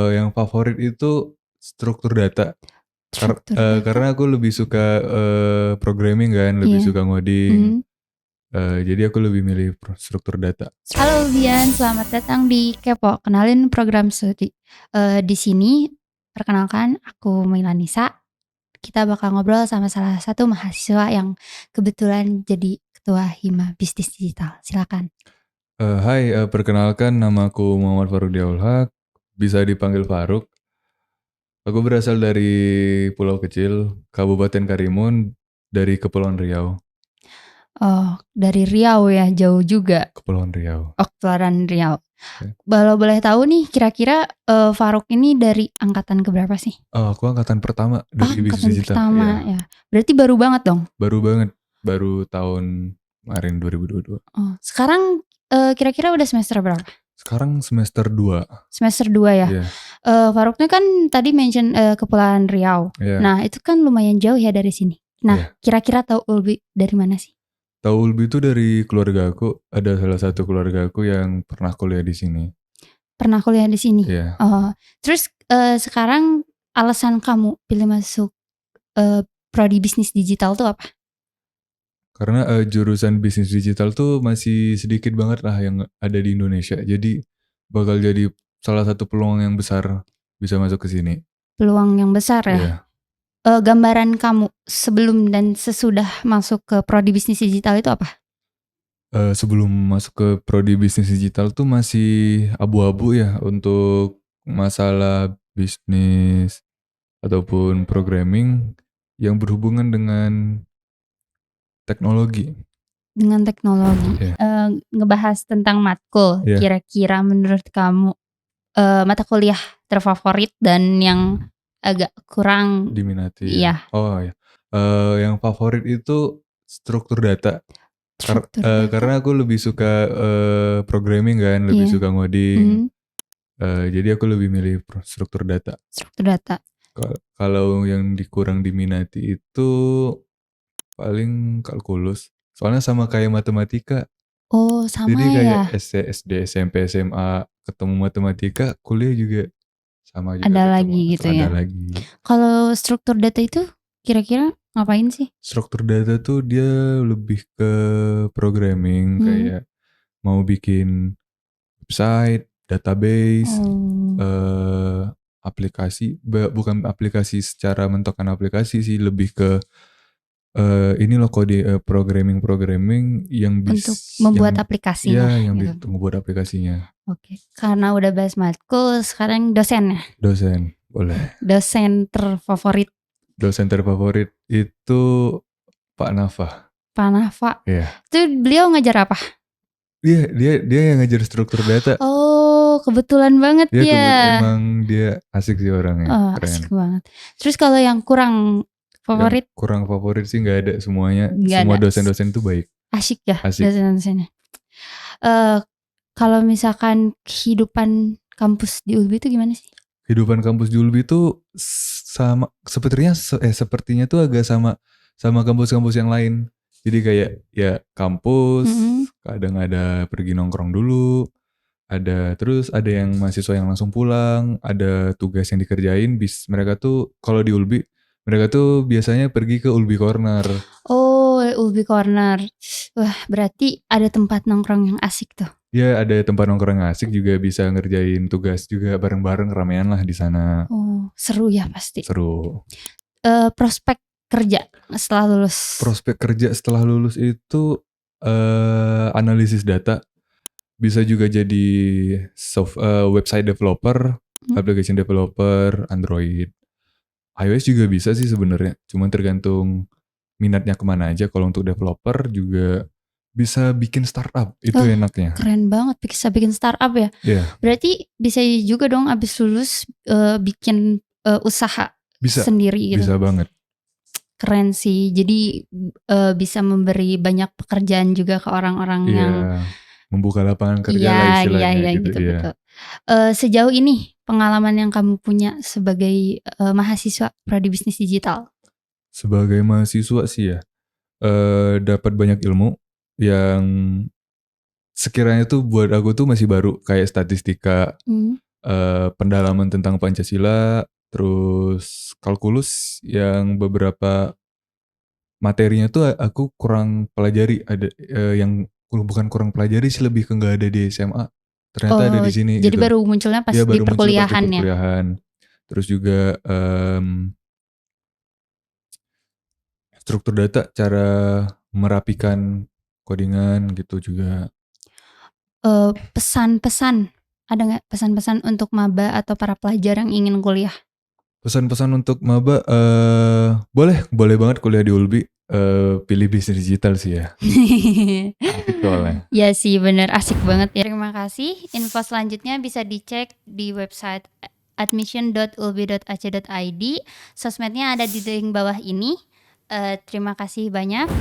Yang favorit itu struktur data. Struktur data. Karena aku lebih suka programming kan, lebih Iya. suka ngoding. Jadi aku lebih milih struktur data. Halo Bian, selamat datang di Kepo. Kenalin program studi. Di sini perkenalkan aku Mailanisa. Kita bakal ngobrol sama salah satu mahasiswa yang kebetulan jadi ketua Hima Bisnis Digital. Silakan. Hai, perkenalkan nama aku Muhammad Faruk Diaulhaq, bisa dipanggil Faruk. Aku berasal dari pulau kecil, Kabupaten Karimun, dari Kepulauan Riau. Oh, dari Riau ya, jauh juga. Kepulauan Riau. Kepulauan Riau. Oke. Kalau boleh tahu nih, kira-kira Faruk ini dari angkatan keberapa sih? Aku angkatan pertama dari bisnis Angkatan digital. pertama Iya. ya. Berarti baru banget dong? Baru banget, baru tahun kemarin 2022. Oh, sekarang kira-kira udah semester berapa? Sekarang semester 2. Semester 2 ya. Iya. Faruknya kan tadi mention Kepulauan Riau. Iya. Nah, itu kan lumayan jauh ya dari sini. Nah, Iya. kira-kira tahu Ulbi dari mana sih? Tahu Ulbi itu dari keluarga aku. Ada salah satu keluarga aku yang pernah kuliah di sini. Pernah kuliah di sini? Iya. Terus sekarang alasan kamu pilih masuk prodi bisnis digital tuh apa? Karena jurusan bisnis digital tuh masih sedikit banget lah yang ada di Indonesia. Jadi bakal jadi salah satu peluang yang besar bisa masuk ke sini. Peluang yang besar ya? Iya. Gambaran kamu sebelum dan sesudah masuk ke prodi bisnis digital itu apa? Sebelum masuk ke prodi bisnis digital tuh masih abu-abu ya untuk masalah bisnis ataupun programming yang berhubungan dengan teknologi. Dengan teknologi. Iya. Ngebahas tentang matkul. Iya. Kira-kira menurut kamu mata kuliah terfavorit dan yang agak kurang Diminati. Iya. Oh ya. Yang favorit itu struktur data. Struktur data. Karena aku lebih suka programming kan, lebih Iya. suka ngoding. Jadi aku lebih milih struktur data. Struktur data. Kalau yang kurang diminati itu paling kalkulus. Soalnya sama kayak matematika. Oh, sama Jadi ya. kayak SD, SMP, SMA ketemu matematika, kuliah juga sama juga Ada ketemu. lagi gitu ya. Ada lagi. Kalau struktur data itu kira-kira ngapain sih? Struktur data tuh dia lebih ke programming, kayak mau bikin website, database, aplikasi, bukan aplikasi secara mentokkan aplikasi sih, lebih ke ini loh kode programming yang Untuk membuat aplikasinya. Iya, yang gitu. membuat aplikasinya. Oke, karena udah bahas matkul, sekarang dosen ya? Dosen, boleh. Dosen terfavorit? Dosen terfavorit itu Pak Nafa. Pak Nafa? Iya. Itu beliau ngajar apa? Dia yang ngajar struktur data. Oh, kebetulan banget ya. Emang dia asik sih orangnya, keren. Asik banget. Terus kalau yang kurang favorit? Yang kurang favorit sih nggak ada semuanya. Nggak Semua ada. dosen-dosen itu baik. Asik ya Asik. dosen-dosennya. Kalau misalkan kehidupan kampus di ULBI itu gimana sih? Kehidupan kampus di ULBI itu sama sepertinya tuh agak sama kampus-kampus yang lain. Jadi kayak ya kampus, kadang ada pergi nongkrong dulu, terus ada yang mahasiswa yang langsung pulang, ada tugas yang dikerjain. Mereka tuh kalau di ULBI, mereka tuh biasanya pergi ke ULBI Corner. Oh, ULBI Corner. Wah, berarti ada tempat nongkrong yang asik tuh. Ya, ada tempat nongkrong yang asik, juga bisa ngerjain tugas juga bareng-bareng, ramean lah di sana. Oh, seru ya pasti. Seru. Prospek kerja setelah lulus. Prospek kerja setelah lulus itu analisis data. Bisa juga jadi website developer, application developer, Android. iOS juga bisa sih sebenarnya. Cuma tergantung minatnya kemana aja. Kalau untuk developer juga bisa bikin startup, itu enaknya. Keren banget, bisa bikin startup ya. Yeah. Berarti bisa juga dong abis lulus bikin usaha sendiri gitu. Bisa banget. Keren sih, jadi bisa memberi banyak pekerjaan juga ke orang-orang yang membuka lapangan kerja lah istilahnya gitu. Betul. Sejauh ini pengalaman yang kamu punya sebagai mahasiswa prodi bisnis digital? Sebagai mahasiswa sih ya, dapat banyak ilmu yang sekiranya tuh buat aku tuh masih baru, kayak statistika, pendalaman tentang Pancasila, terus kalkulus yang beberapa materinya tuh aku kurang pelajari, ada yang bukan kurang pelajari sih, lebih ke nggak ada di SMA. Ternyata ada Oh, di sini jadi gitu. baru munculnya pas Iya di baru muncul pas di perkuliahan ya? perkuliahan. Terus juga struktur data, cara merapikan codingan gitu juga. Pesan-pesan, ada nggak pesan-pesan untuk maba atau para pelajar yang ingin kuliah? Pesan-pesan untuk maba, boleh banget kuliah di Ulbi, pilih bisnis digital sih ya. Asik soalnya. Ya sih bener, asik banget ya. Terima kasih. Info selanjutnya bisa dicek di website admission.ulbi.ac.id. Sosmednya ada di link bawah ini. Terima kasih banyak.